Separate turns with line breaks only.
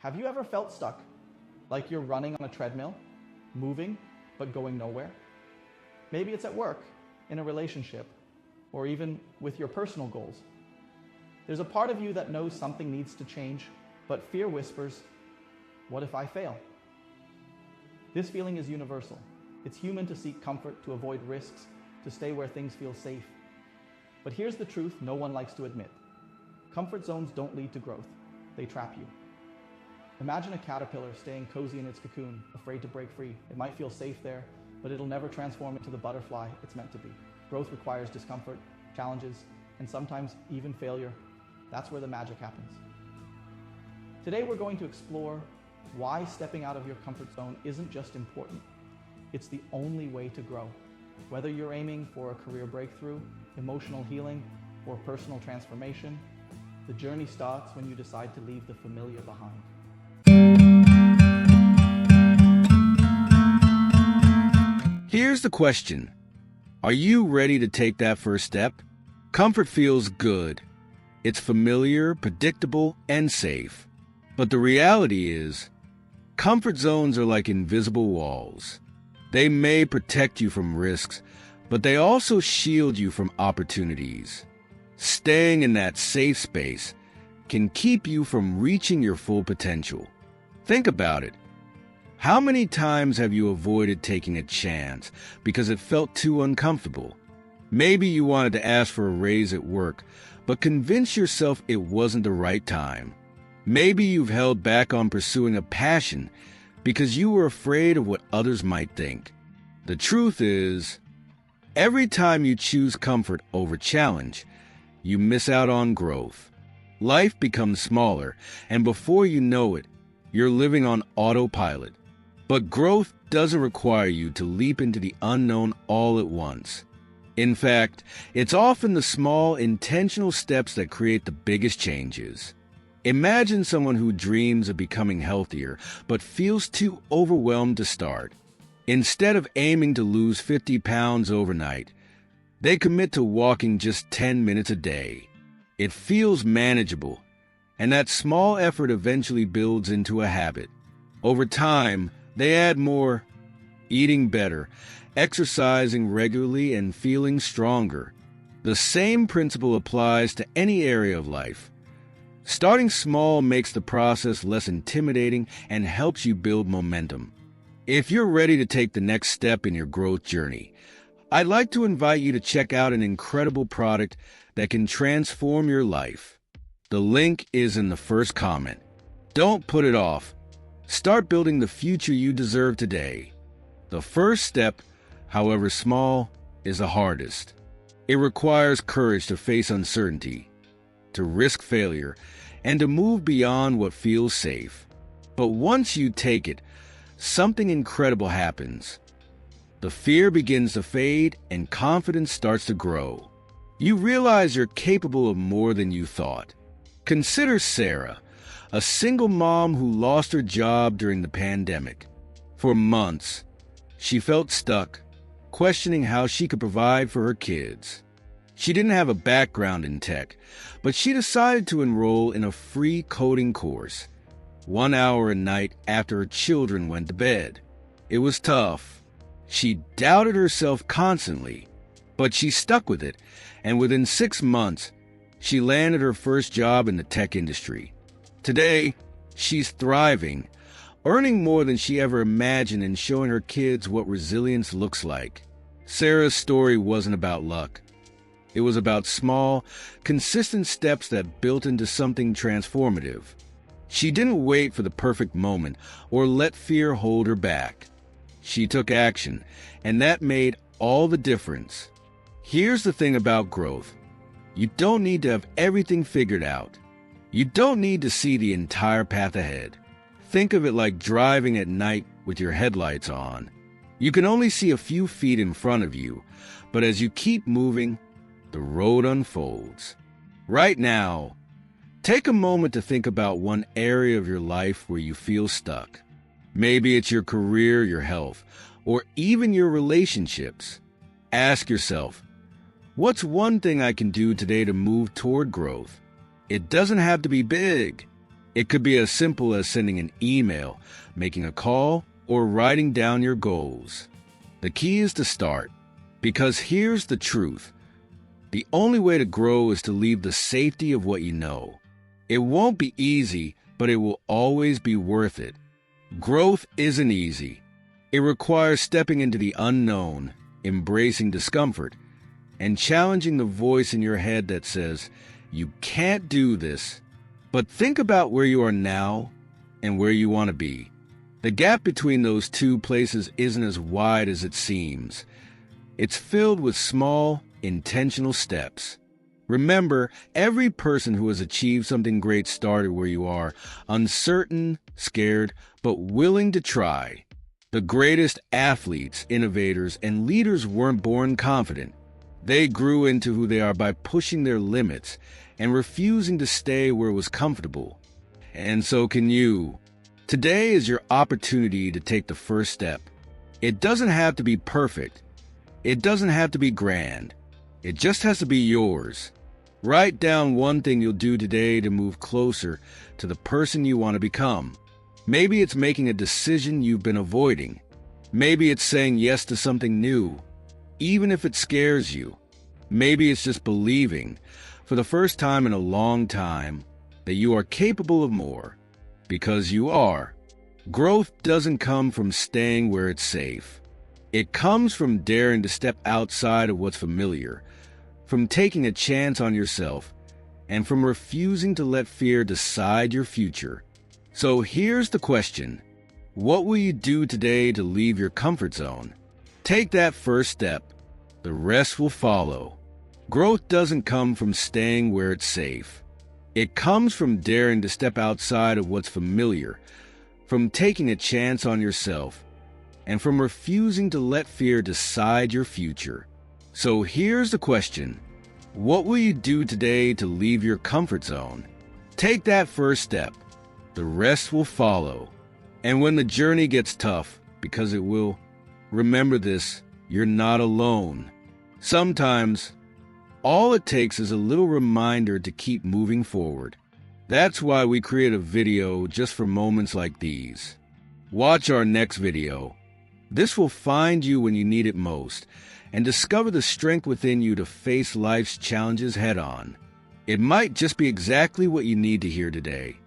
Have you ever felt stuck, like you're running on a treadmill, moving but going nowhere? Maybe it's at work, in a relationship, or even with your personal goals. There's a part of you that knows something needs to change, but fear whispers, what if I fail? This feeling is universal. It's human to seek comfort, to avoid risks, to stay where things feel safe. But here's the truth no one likes to admit. Comfort zones don't lead to growth. They trap you. Imagine a caterpillar staying cozy in its cocoon, afraid to break free. It might feel safe there, but it'll never transform into the butterfly it's meant to be. Growth requires discomfort, challenges, and sometimes even failure. That's where the magic happens. Today we're going to explore why stepping out of your comfort zone isn't just important. It's the only way to grow. Whether you're aiming for a career breakthrough, emotional healing, or personal transformation, the journey starts when you decide to leave the familiar behind.
Here's the question. Are you ready to take that first step? Comfort feels good. It's familiar, predictable, and safe. But the reality is, comfort zones are like invisible walls. They may protect you from risks, but they also shield you from opportunities. Staying in that safe space can keep you from reaching your full potential. Think about it. How many times have you avoided taking a chance because it felt too uncomfortable? Maybe you wanted to ask for a raise at work, but convinced yourself it wasn't the right time. Maybe you've held back on pursuing a passion because you were afraid of what others might think. The truth is, every time you choose comfort over challenge, you miss out on growth. Life becomes smaller, and before you know it, you're living on autopilot. But growth doesn't require you to leap into the unknown all at once. In fact, it's often the small, intentional steps that create the biggest changes. Imagine someone who dreams of becoming healthier, but feels too overwhelmed to start. Instead of aiming to lose 50 pounds overnight, they commit to walking just 10 minutes a day. It feels manageable, and that small effort eventually builds into a habit. Over time, they add more, eating better, exercising regularly, and feeling stronger. The same principle applies to any area of life. Starting small makes the process less intimidating and helps you build momentum. If you're ready to take the next step in your growth journey, I'd like to invite you to check out an incredible product that can transform your life. The link is in the first comment. Don't put it off. Start building the future you deserve today. The first step, however small, is the hardest. It requires courage to face uncertainty, to risk failure, and to move beyond what feels safe. But once you take it, something incredible happens. The fear begins to fade and confidence starts to grow. You realize you're capable of more than you thought. Consider Sarah, a single mom who lost her job during the pandemic. For months, she felt stuck, questioning how she could provide for her kids. She didn't have a background in tech, but she decided to enroll in a free coding course, 1 hour a night after her children went to bed. It was tough. She doubted herself constantly, but she stuck with it, and within 6 months, she landed her first job in the tech industry. Today, she's thriving, earning more than she ever imagined and showing her kids what resilience looks like. Sarah's story wasn't about luck. It was about small, consistent steps that built into something transformative. She didn't wait for the perfect moment or let fear hold her back. She took action, and that made all the difference. Here's the thing about growth. You don't need to have everything figured out. You don't need to see the entire path ahead. Think of it like driving at night with your headlights on. You can only see a few feet in front of you, but as you keep moving, the road unfolds. Right now, take a moment to think about one area of your life where you feel stuck. Maybe it's your career, your health, or even your relationships. Ask yourself, what's one thing I can do today to move toward growth? It doesn't have to be big. It could be as simple as sending an email, making a call, or writing down your goals. The key is to start, because here's the truth. The only way to grow is to leave the safety of what you know. It won't be easy, but it will always be worth it. Growth isn't easy. It requires stepping into the unknown, embracing discomfort, and challenging the voice in your head that says, "You can't do this." But think about where you are now and where you want to be. The gap between those two places isn't as wide as it seems. It's filled with small, intentional steps. Remember, every person who has achieved something great started where you are, uncertain, scared, but willing to try. The greatest athletes, innovators, and leaders weren't born confident. They grew into who they are by pushing their limits and refusing to stay where it was comfortable. And so can you. Today is your opportunity to take the first step. It doesn't have to be perfect. It doesn't have to be grand. It just has to be yours. Write down one thing you'll do today to move closer to the person you want to become. Maybe it's making a decision you've been avoiding. Maybe it's saying yes to something new, even if it scares you. Maybe it's just believing, for the first time in a long time, that you are capable of more, because you are. Growth doesn't come from staying where it's safe. It comes from daring to step outside of what's familiar, from taking a chance on yourself, and from refusing to let fear decide your future. So here's the question. What will you do today to leave your comfort zone? Take that first step. The rest will follow. Growth doesn't come from staying where it's safe. It comes from daring to step outside of what's familiar, from taking a chance on yourself, and from refusing to let fear decide your future. So here's the question. What will you do today to leave your comfort zone? Take that first step. The rest will follow. And when the journey gets tough, because it will, remember this, you're not alone. Sometimes, all it takes is a little reminder to keep moving forward. That's why we create a video just for moments like these. Watch our next video. This will find you when you need it most, and discover the strength within you to face life's challenges head on. It might just be exactly what you need to hear today.